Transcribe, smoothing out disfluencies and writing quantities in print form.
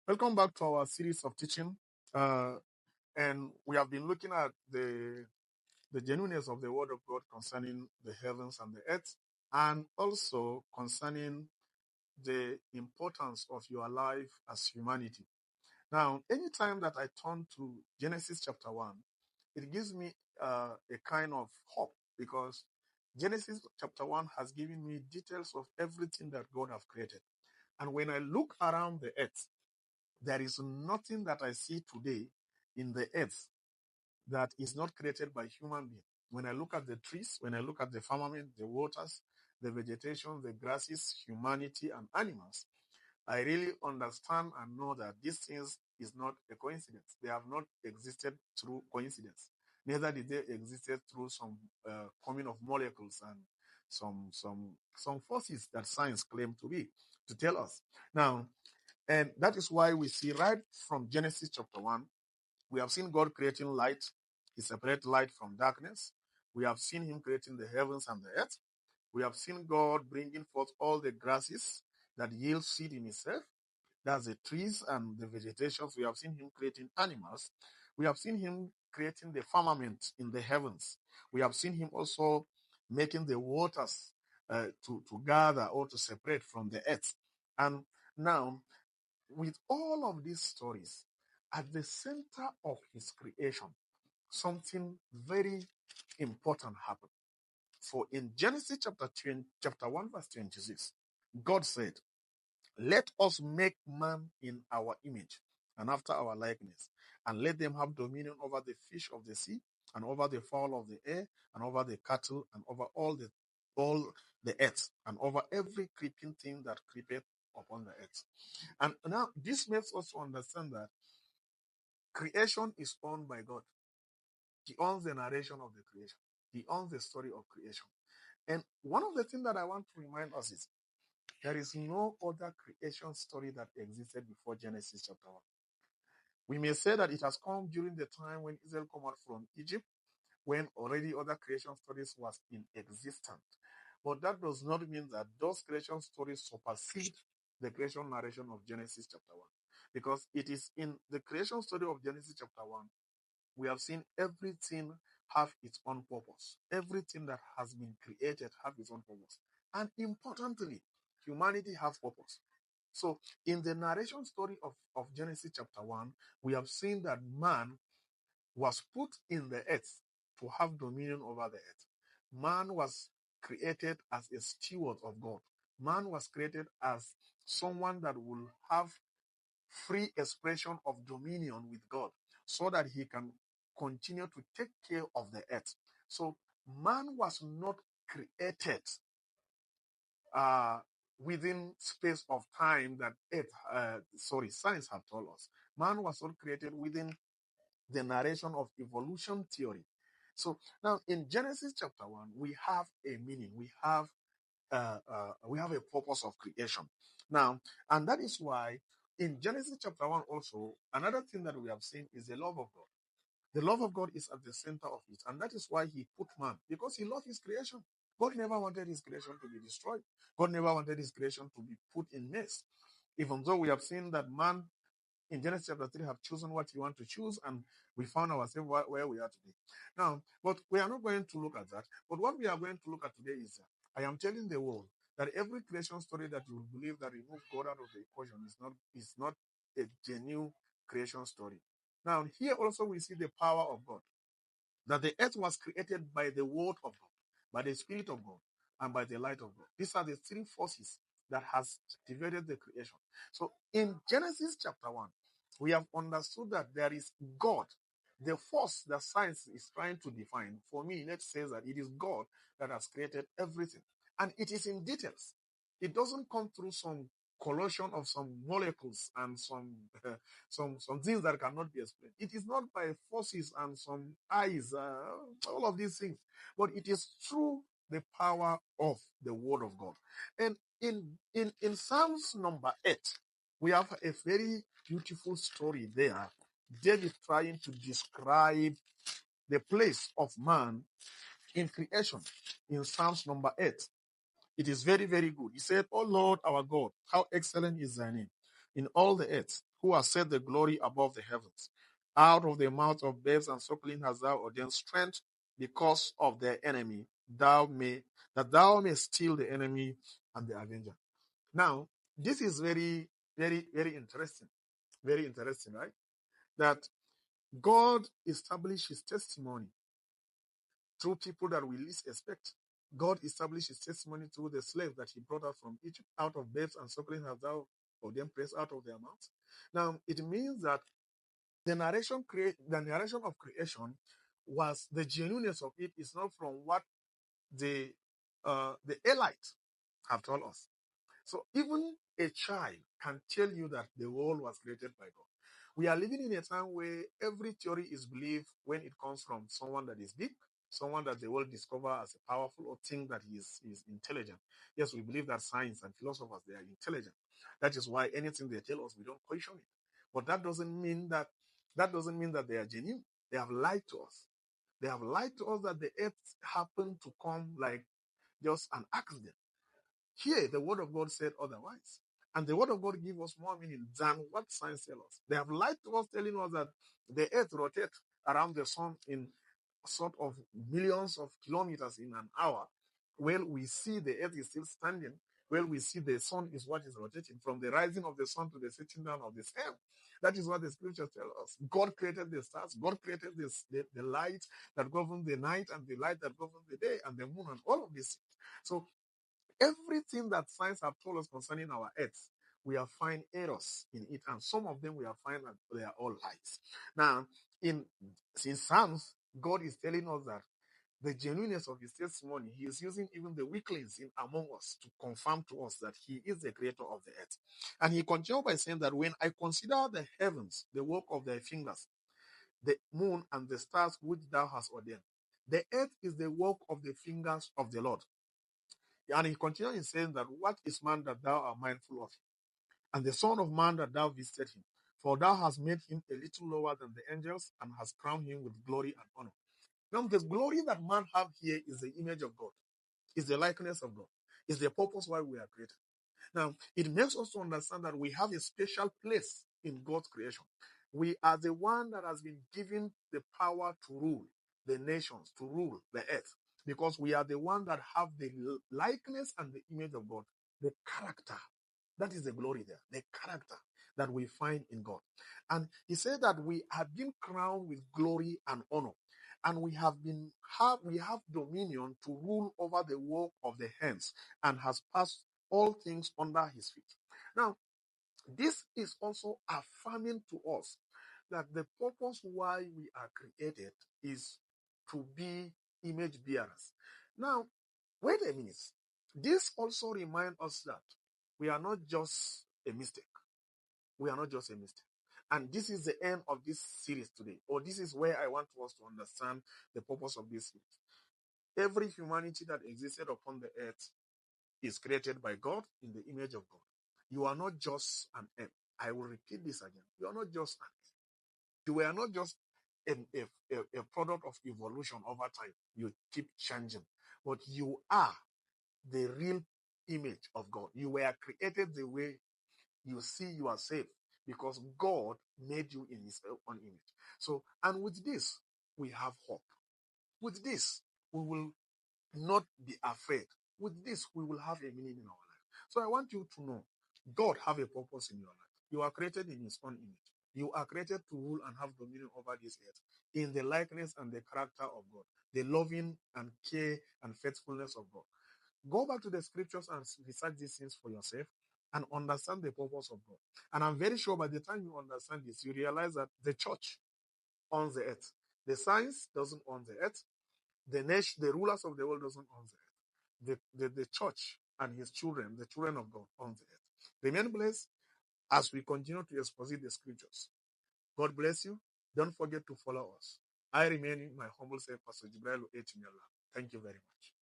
Welcome back to our series of teaching. Uh, and we have been looking at the genuineness of the Word of God concerning the heavens and the earth, and also concerning the importance of your life as humanity. Now, anytime that I turn to Genesis chapter 1, it gives me a kind of hope because Genesis chapter 1 has given me details of everything that God has created. And when I look around the earth, there is nothing that I see today in the earth that is not created by human beings. When I look at the trees, when I look at the firmament, the waters, the vegetation, the grasses, humanity, and animals, I really understand and know that these things is not a coincidence. They have not existed through coincidence. Neither did they exist through some coming of molecules and some forces that science claim to be to tell us. Now, and that is why we see right from Genesis chapter 1, we have seen God creating light. He separated light from darkness. We have seen him creating the heavens and the earth. We have seen God bringing forth all the grasses that yield seed in itself. That's the trees and the vegetations. We have seen him creating animals. We have seen him creating the firmament in the heavens. We have seen him also making the waters to gather or to separate from the earth. And now with all of these stories, at the center of his creation, something very important happened. For in Genesis chapter 1, verse 26, God said, let us make man in our image and after our likeness, and let them have dominion over the fish of the sea, and over the fowl of the air, and over the cattle, and over all the earth, and over every creeping thing that creepeth upon the earth. And now this makes us understand that creation is owned by God. He owns the narration of the creation. He owns the story of creation. And one of the things that I want to remind us is there is no other creation story that existed before Genesis chapter 1. We may say that it has come during the time when Israel came out from Egypt, when already other creation stories was in existence. But that does not mean that those creation stories supersede the creation narration of Genesis chapter 1. Because it is in the creation story of Genesis chapter 1, we have seen everything have its own purpose. Everything that has been created have its own purpose. And importantly, humanity has purpose. So in the narration story of Genesis chapter 1, we have seen that man was put in the earth to have dominion over the earth. Man was created as a steward of God. Man was created as someone that will have free expression of dominion with God so that he can continue to take care of the earth. So man was not created uh, within space of time that science have told us. Man was not created within the narration of evolution theory. So now in Genesis chapter 1, we have a meaning. We have a purpose of creation. Now, and that is why in Genesis chapter 1 also, another thing that we have seen is the love of God. The love of God is at the center of it. And that is why he put man, because he loved his creation. God never wanted his creation to be destroyed. God never wanted his creation to be put in mess. Even though we have seen that man in Genesis chapter 3 have chosen what he want to choose, and we found ourselves where we are today. Now, but we are not going to look at that. But what we are going to look at today is I am telling the world that every creation story that you believe that removes God out of the equation is not a genuine creation story. Now, here also we see the power of God. That the earth was created by the word of God, by the Spirit of God, and by the light of God. These are the three forces that has activated the creation. So in Genesis chapter 1, we have understood that there is God. The force that science is trying to define, for me, let's say that it is God that has created everything. And it is in details. It doesn't come through some collision of some molecules and some things that cannot be explained. It is not by forces and some eyes, all of these things, but it is through the power of the word of God. And in Psalms number 8, we have a very beautiful story there. David trying to describe the place of man in creation in Psalms number 8. It is very, very good. He said, "Oh Lord, our God, how excellent is thy name. in all the earth, who has set the glory above the heavens. Out of the mouth of babes and suckling hast thou ordained strength because of their enemy, that thou may steal the enemy and the avenger. Now, this is very, very, very interesting. Very interesting, right? That God established his testimony through people that we least expect. God established his testimony through the slaves that he brought out from Egypt, out of babes and suckling hast thou ordained praise out of their mouths. Now, it means that the narration of creation was the genuineness of it is not from what the Elites have told us. So even a child can tell you that the world was created by God. We are living in a time where every theory is believed when it comes from someone that is big, someone that the world discover as a powerful or think that he is intelligent. Yes, we believe that science and philosophers, they are intelligent. That is why anything they tell us, we don't question it. But that doesn't mean that they are genuine. They have lied to us. They have lied to us that the earth happened to come like just an accident. Here, the word of God said otherwise. And the word of God gives us more meaning than what science tells us. They have lied to us, telling us that the earth rotates around the sun in sort of millions of kilometers in an hour. Well, we see the earth is still standing. Well, we see the sun is what is rotating from the rising of the sun to the setting down of the sun. That is what the scriptures tell us. God created the stars. God created the light that governs the night and the light that governs the day and the moon and all of this. So everything that science have told us concerning our earth, we are finding errors in it, and some of them we are finding that they are all lies. Now, in Psalms, God is telling us that the genuineness of his testimony, he is using even the weaklings in among us to confirm to us that he is the creator of the earth. And he continued by saying that when I consider the heavens, the work of thy fingers, the moon and the stars which thou hast ordained, the earth is the work of the fingers of the Lord. And he continued in saying that what is man that thou art mindful of him, and the son of man that thou visited him? For thou hast made him a little lower than the angels, and hast crowned him with glory and honor. Now, the glory that man have here is the image of God, is the likeness of God, is the purpose why we are created. Now, it makes us to understand that we have a special place in God's creation. We are the one that has been given the power to rule the nations, to rule the earth, because we are the one that have the likeness and the image of God, the character. That is the glory there, the character that we find in God. And he said that we have been crowned with glory and honor, and we have dominion to rule over the work of the hands, and has passed all things under his feet. Now, this is also affirming to us that the purpose why we are created is to be image bearers. Now, wait a minute. This also reminds us that we are not just a mistake. We are not just a mistake. And this is the end of this series today, or this is where I want us to understand the purpose of this series. Every humanity that existed upon the earth is created by God in the image of God. You are not just an M. I will repeat this again. You are not just an M. You are not just a product of evolution over time. You keep changing. But you are the real image of God. You were created the way you see yourself because God made you in his own image. So, and with this, we have hope. With this, we will not be afraid. With this, we will have a meaning in our life. So I want you to know, God have a purpose in your life. You are created in his own image. You are created to rule and have dominion over this earth in the likeness and the character of God, the loving and care and faithfulness of God. Go back to the scriptures and research these things for yourself and understand the purpose of God. And I'm very sure by the time you understand this, you realize that the church owns the earth. The science doesn't own the earth. The rulers of the world doesn't own the earth. The church and his children, the children of God, own the earth. Remain blessed as we continue to exposit the scriptures. God bless you. Don't forget to follow us. I remain my humble self, Pastor Jibril H. Thank you very much.